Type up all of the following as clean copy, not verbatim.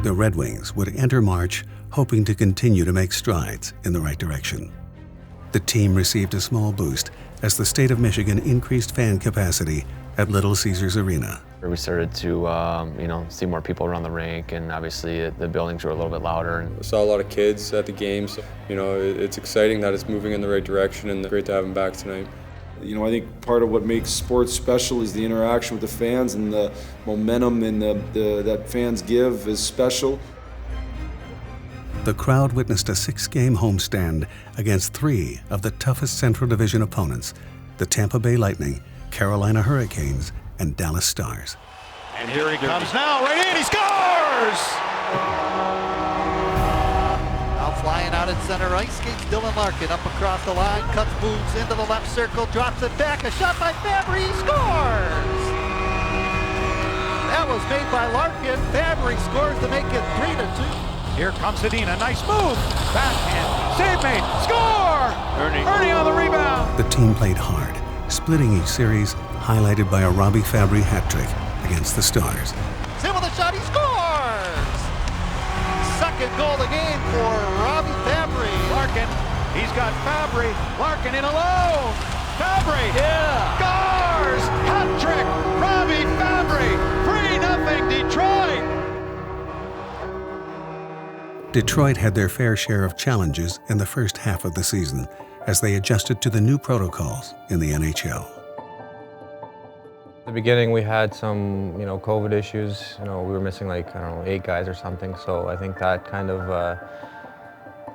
The Red Wings would enter March hoping to continue to make strides in the right direction. The team received a small boost as the state of Michigan increased fan capacity at Little Caesars Arena. We started to see more people around the rink, and obviously the buildings were a little bit louder. I saw a lot of kids at the games. It's exciting that it's moving in the right direction, and great to have them back tonight. I think part of what makes sports special is the interaction with the fans, and the momentum and that fans give is special. The crowd witnessed a 6-game homestand against 3 of the toughest Central Division opponents, the Tampa Bay Lightning, Carolina Hurricanes, and Dallas Stars. And here he comes now, right in, he scores! Now flying out at center ice, skates Dylan Larkin up across the line, cuts boots into the left circle, drops it back, a shot by Fabry, he scores! That was made by Larkin, Fabry scores to make it 3-2. Here comes Zadina, nice move, backhand, save made, score! Ernie on the rebound. The team played hard, splitting each series, highlighted by a Robbie Fabry hat trick against the Stars. Him with a shot, he scores! Second goal of the game for Robbie Fabry. Larkin, he's got Fabry, Larkin in alone. Fabry, scores! Hat trick, Robbie Fabry, 3-0 Detroit. Detroit had their fair share of challenges in the first half of the season as they adjusted to the new protocols in the NHL. At the beginning, we had some, COVID issues. We were missing 8 guys or something. So I think that kind of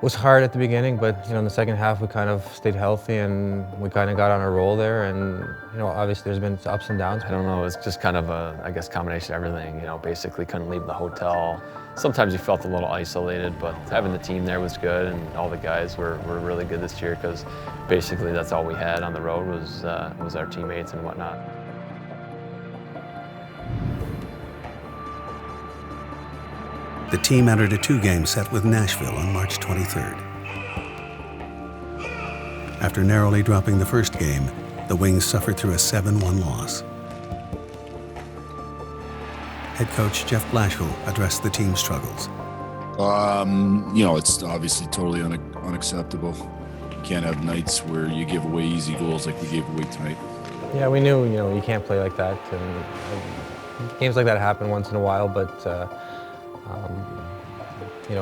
was hard at the beginning. But in the second half, we kind of stayed healthy and we kind of got on a roll there. And obviously, there's been ups and downs. I don't know. It was just kind of a, combination of everything. Basically couldn't leave the hotel. Sometimes you felt a little isolated, but having the team there was good, and all the guys were really good this year because basically that's all we had on the road was our teammates and whatnot. The team entered a 2-game set with Nashville on March 23rd. After narrowly dropping the first game, the Wings suffered through a 7-1 loss. Head coach Jeff Blashill addressed the team's struggles. It's obviously totally unacceptable. You can't have nights where you give away easy goals like we gave away tonight. Yeah, we knew, you can't play like that. And games like that happen once in a while, but,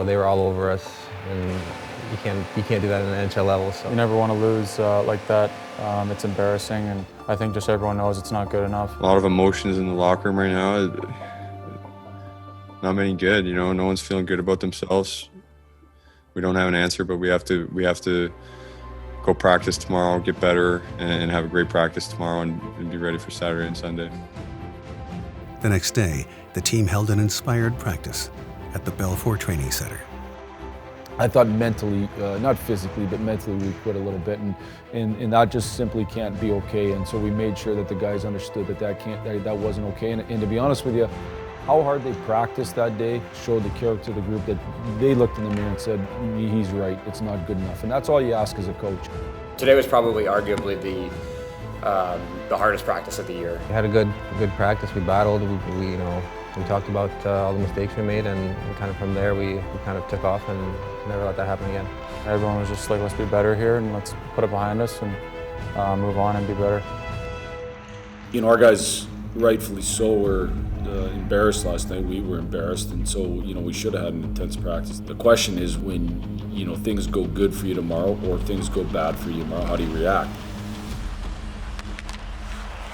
they were all over us. And you can't do that at an NHL level. So. You never want to lose like that. It's embarrassing, and I think just everyone knows it's not good enough. A lot of emotions in the locker room right now. Not many good, no one's feeling good about themselves. We don't have an answer, but we have to go practice tomorrow, get better, and have a great practice tomorrow and be ready for Saturday and Sunday. The next day, the team held an inspired practice at the Belfour Training Center. I thought mentally, not physically, but mentally we quit a little bit, and that just simply can't be okay. And so we made sure that the guys understood that wasn't okay. And to be honest with you, how hard they practiced that day showed the character of the group that they looked in the mirror and said, he's right, it's not good enough. And that's all you ask as a coach. Today was probably arguably the hardest practice of the year. We had a good practice. We battled. We talked about all the mistakes we made, and kind of from there we kind of took off and never let that happen again. Everyone was just like, let's be better here and let's put it behind us and move on and be better. Our guys, rightfully so, were embarrassed last night. We were embarrassed, and so we should have had an intense practice. The question is, when things go good for you tomorrow or things go bad for you tomorrow, how do you react?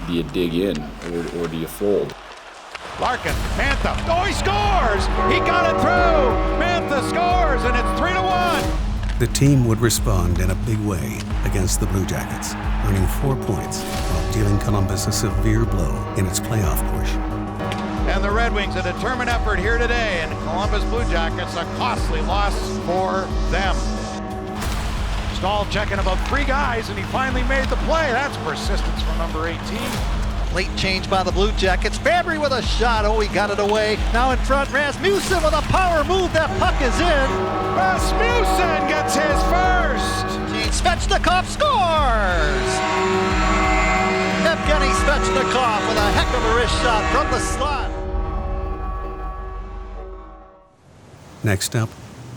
Do you dig in or do you fold? Larkin, Mantha, he scores! He got it through! Mantha scores, and it's 3-1! The team would respond in a big way against the Blue Jackets, earning 4 points while dealing Columbus a severe blow in its playoff push. And the Red Wings, a determined effort here today, and Columbus Blue Jackets, a costly loss for them. Stahl checking about 3 guys, and he finally made the play. That's persistence from number 18. Late change by the Blue Jackets. Fabry with a shot. Oh, he got it away. Now in front, Rasmussen with a power move. That puck is in. Rasmussen gets his first. Svechnikov scores. Evgeny Svechnikov with a heck of a wrist shot from the slot. Next up,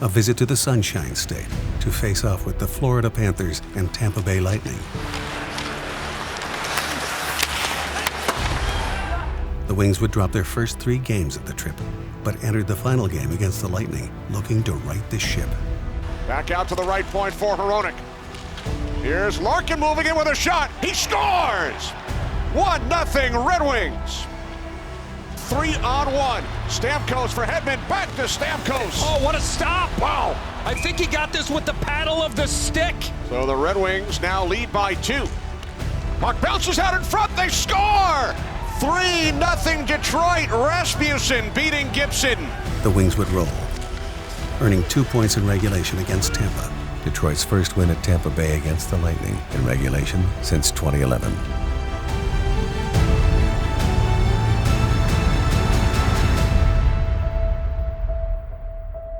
a visit to the Sunshine State to face off with the Florida Panthers and Tampa Bay Lightning. The Wings would drop their first 3 games of the trip, but entered the final game against the Lightning looking to right the ship. Back out to the right point for Hronek. Here's Larkin moving in with a shot. He scores! 1-0 Red Wings. 3-on-1. Stamkos for Hedman. Back to Stamkos. Oh, what a stop! Wow. I think he got this with the paddle of the stick. So the Red Wings now lead by 2. Puck bounces out in front. They score! 3-0 Detroit. Rasmussen beating Gibson. The Wings would roll, earning 2 points in regulation against Tampa, Detroit's first win at Tampa Bay against the Lightning in regulation since 2011.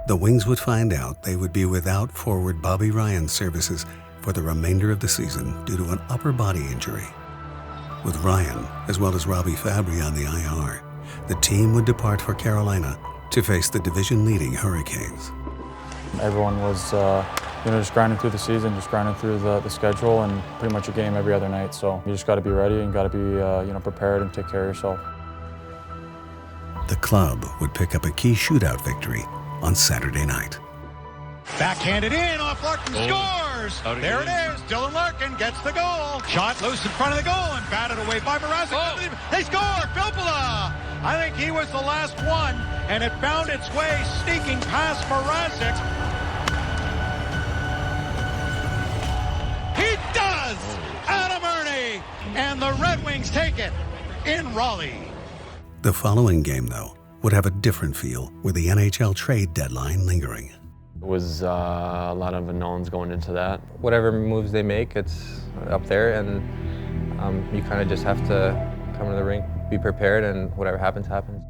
The Wings would find out they would be without forward Bobby Ryan's services for the remainder of the season due to an upper body injury. With Ryan, as well as Robbie Fabry on the IR, the team would depart for Carolina to face the division-leading Hurricanes. Everyone was just grinding through the season, just grinding through the schedule, and pretty much a game every other night. So you just got to be ready and got to be prepared and take care of yourself. The club would pick up a key shootout victory on Saturday night. Backhanded in off Larkin, scores! There it is. Dylan Larkin gets the goal. Shot loose in front of the goal and batted away by Mrazek. They score! Filppula! I think he was the last one, and it found its way sneaking past Mrazek. He does! Adam Ernie! And the Red Wings take it in Raleigh. The following game, though, would have a different feel with the NHL trade deadline lingering. It was a lot of unknowns going into that. Whatever moves they make, it's up there, and you kind of just have to come to the rink, be prepared, and whatever happens, happens.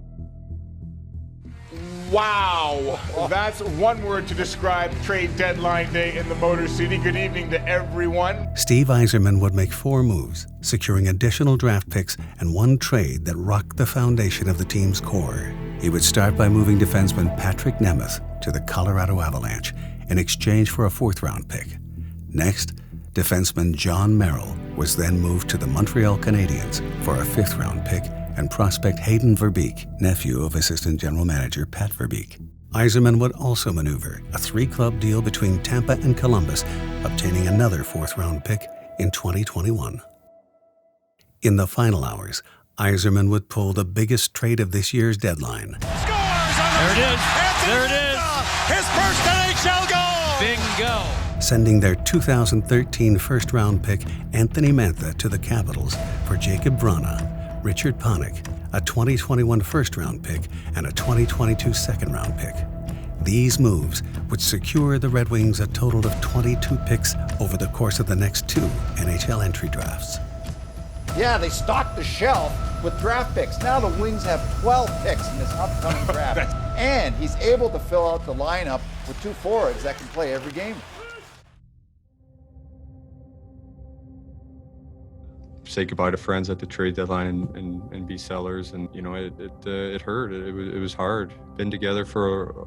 Wow, that's one word to describe trade deadline day in the Motor City. Good evening to everyone. Steve Yzerman would make 4 moves, securing additional draft picks and one trade that rocked the foundation of the team's core. He would start by moving defenseman Patrick Nemeth to the Colorado Avalanche in exchange for a 4th-round pick. Next, defenseman John Merrill was then moved to the Montreal Canadiens for a 5th-round pick and prospect Hayden Verbeek, nephew of assistant general manager Pat Verbeek. Yzerman would also maneuver a 3-club deal between Tampa and Columbus, obtaining another 4th-round pick in 2021. In the final hours, Yzerman would pull the biggest trade of this year's deadline. Scores! There it is! There it is! His first NHL goal! Bingo! Sending their 2013 first-round pick Anthony Mantha to the Capitals for Jacob Vrana, Richard Panik, a 2021 first-round pick, and a 2022 second-round pick. These moves would secure the Red Wings a total of 22 picks over the course of the next 2 NHL entry drafts. Yeah, they stocked the shelf with draft picks. Now the Wings have 12 picks in this upcoming draft. And he's able to fill out the lineup with 2 forwards that can play every game. Say goodbye to friends at the trade deadline and be sellers, and it hurt. It was hard. Been together for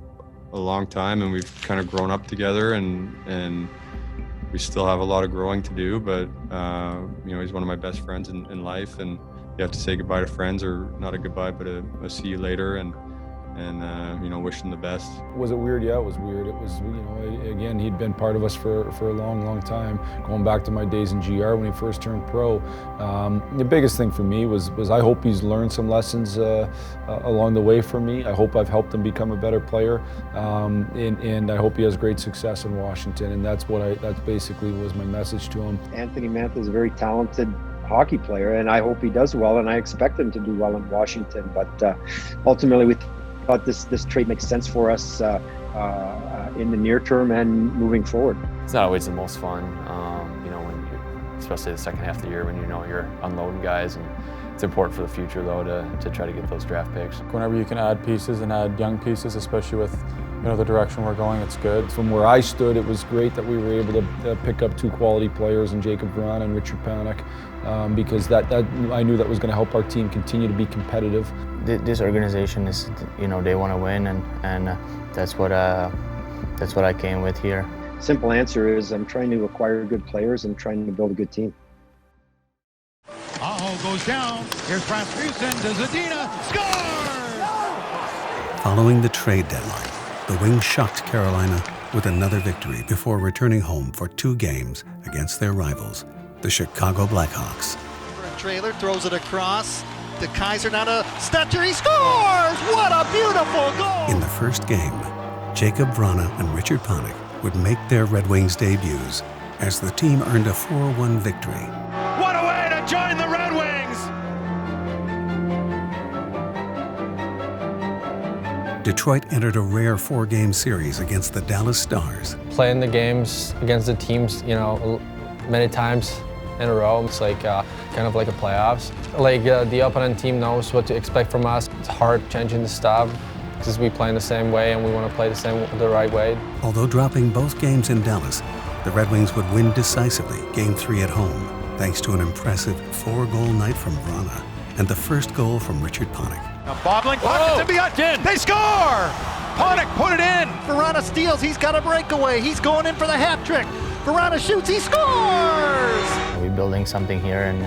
a long time, and we've kind of grown up together, and we still have a lot of growing to do. But he's one of my best friends in life, and you have to say goodbye to friends, or not a goodbye, but a see you later, and wish him the best. Was it weird? Yeah, it was weird. It was, again, he'd been part of us for a long, long time. Going back to my days in GR when he first turned pro, the biggest thing for me was I hope he's learned some lessons along the way for me. I hope I've helped him become a better player, and I hope he has great success in Washington. And that's basically was my message to him. Anthony Mantha is a very talented hockey player, and I hope he does well, and I expect him to do well in Washington. But ultimately, we thought this trade makes sense for us in the near term and moving forward. It's not always the most fun, especially the second half of the year when you're unloading guys, and it's important for the future though to try to get those draft picks. Whenever you can add pieces and add young pieces, especially with the direction we're going, it's good. From where I stood, it was great that we were able to pick up 2 quality players in Jacob Vrana and Richard Panik, because that I knew that was going to help our team continue to be competitive. This organization is, they want to win, and that's what I came with here. Simple answer is I'm trying to acquire good players and trying to build a good team. Aho goes down. Here's Rasmussen to Zadina. Scores! Following the trade deadline, the Wings shocked Carolina with another victory before returning home for 2 games against their rivals, the Chicago Blackhawks. Trailer throws it across to Kaiser, now to Stetcher. He scores! What a beautiful goal! In the first game, Jacob Vrana and Richard Panik would make their Red Wings debuts as the team earned a 4-1 victory. What a way to join the Red Wings! Detroit entered a rare 4-game series against the Dallas Stars. Playing the games against the teams, many times in a row, it's like kind of like a playoffs. Like the opponent team knows what to expect from us. It's hard changing the stuff because we play in the same way and we want to play the right way. Although dropping both games in Dallas, the Red Wings would win decisively Game 3 at home, thanks to an impressive 4-goal night from Vrana and the first goal from Richard Panik. Now bobbling pockets and beyond. They score! Panik put it in. Vrana steals. He's got a breakaway. He's going in for the hat trick. Vrana shoots. He scores! We're building something here and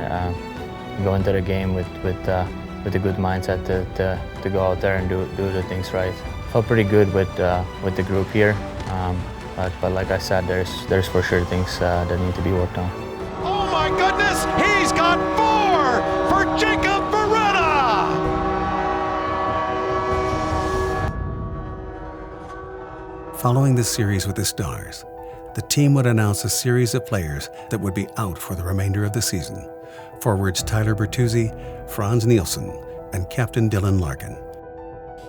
go into the game with a good mindset to go out there and do the things right. Felt pretty good with the group here, but like I said, there's for sure things that need to be worked on. Oh my goodness! He's got 4 for Jacob Vrana! Following the series with the Stars, the team would announce a series of players that would be out for the remainder of the season. Forwards Tyler Bertuzzi, Franz Nielsen, and captain Dylan Larkin.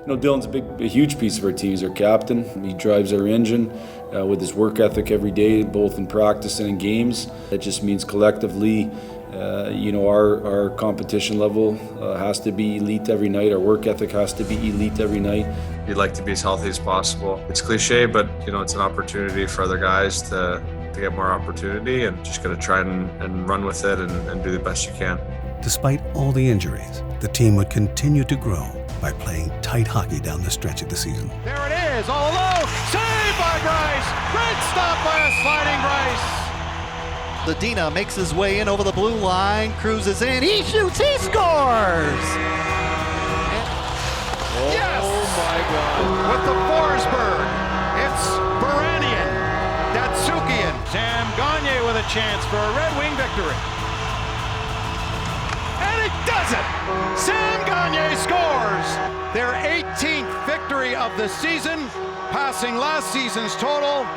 Dylan's a huge piece of our team. He's our captain. He drives our engine with his work ethic every day, both in practice and in games. It just means collectively, our competition level has to be elite every night. Our work ethic has to be elite every night. You'd like to be as healthy as possible. It's cliche, but it's an opportunity for other guys to get more opportunity, and just got to try and run with it and do the best you can. Despite all the injuries, the team would continue to grow by playing tight hockey down the stretch of the season. There it is, all alone. Saved by Bryce. Great stop by a sliding Bryce. Zadina makes his way in over the blue line, cruises in, he shoots, he scores! Yes! Oh my God. With the Forsberg, it's Baranian, Datsukian, Sam Gagner with a chance for a Red Wing victory. And it does it! Sam Gagner scores! Their 18th victory of the season, passing last season's total.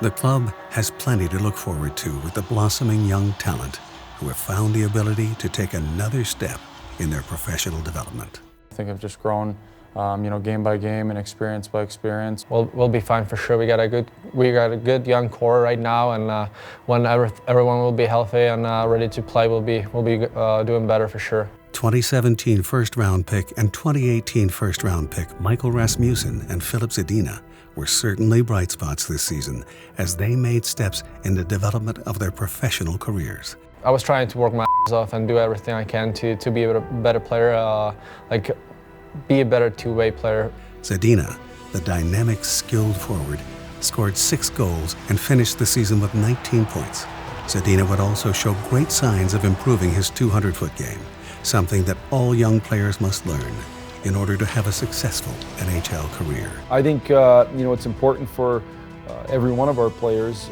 The club has plenty to look forward to with the blossoming young talent who have found the ability to take another step in their professional development. I think I've just grown, game by game and experience by experience. We'll be fine for sure. We got a good young core right now, and when everyone will be healthy and ready to play, we'll be doing better for sure. 2017 first-round pick and 2018 first-round pick Michael Rasmussen and Filip Zadina were certainly bright spots this season as they made steps in the development of their professional careers. I was trying to work my ass off and do everything I can to be a better player, be a better two-way player. Zadina, the dynamic, skilled forward, scored 6 goals and finished the season with 19 points. Zadina would also show great signs of improving his 200-foot game, something that all young players must learn in order to have a successful NHL career. I think it's important for every one of our players,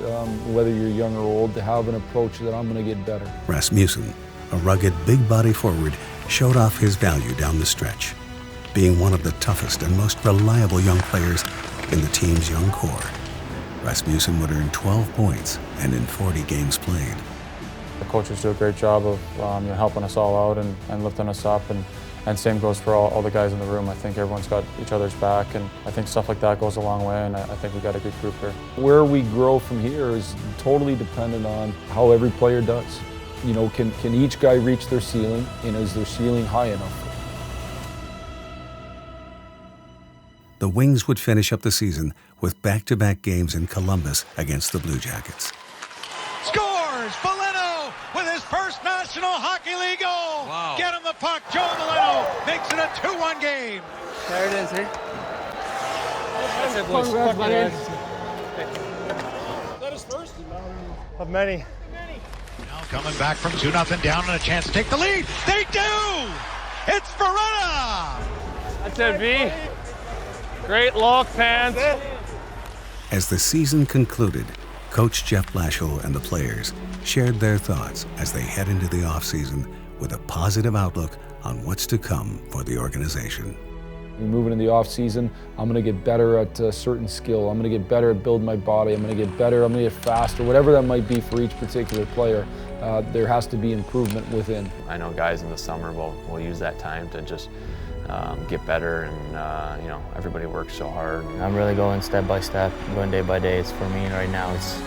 whether you're young or old, to have an approach that I'm going to get better. Rasmussen, a rugged, big-body forward, showed off his value down the stretch, being one of the toughest and most reliable young players in the team's young core. Rasmussen would earn 12 points and in 40 games played. The coaches do a great job of helping us all out and lifting us up, and same goes for all the guys in the room. I think everyone's got each other's back, and I think stuff like that goes a long way, and I think we got a good group here. Where we grow from here is totally dependent on how every player does. Can each guy reach their ceiling, and is their ceiling high enough? the Wings would finish up the season with back-to-back games in Columbus against the Blue Jackets. Scores! Foligno with his first National Hockey League goal! Wow. Get him the puck, Joe Foligno makes it a 2-1 game. There it is, eh? That's it, boys. Congrats, buddy. Is that his first? Of many. Now coming back from 2-0 down and a chance to take the lead. They do! It's Verena! That's it, V. Great look, pants. As the season concluded, Coach Jeff Blashill and the players shared their thoughts as they head into the offseason with a positive outlook on what's to come for the organization. Moving in the off season, I'm going to get better at a certain skill. I'm going to get better at building my body. I'm going to get better. I'm going to get faster. Whatever that might be for each particular player, there has to be improvement within. I know guys in the summer will use that time to just get better, and you know, everybody works so hard. I'm really going step by step, going day by day. It's for me right now. It's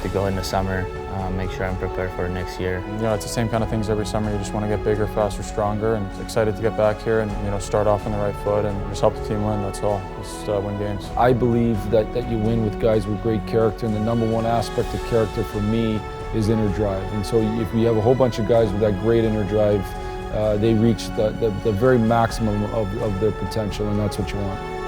to go in the summer, make sure I'm prepared for next year. You know, it's the same kind of things every summer. You just want to get bigger, faster, stronger, and excited to get back here and, you know, start off on the right foot and just help the team win. That's all. Just win games. I believe that you win with guys with great character, and the number one aspect of character for me is inner drive. And so if we have a whole bunch of guys with that great inner drive, they reach the very maximum of their potential, and that's what you want.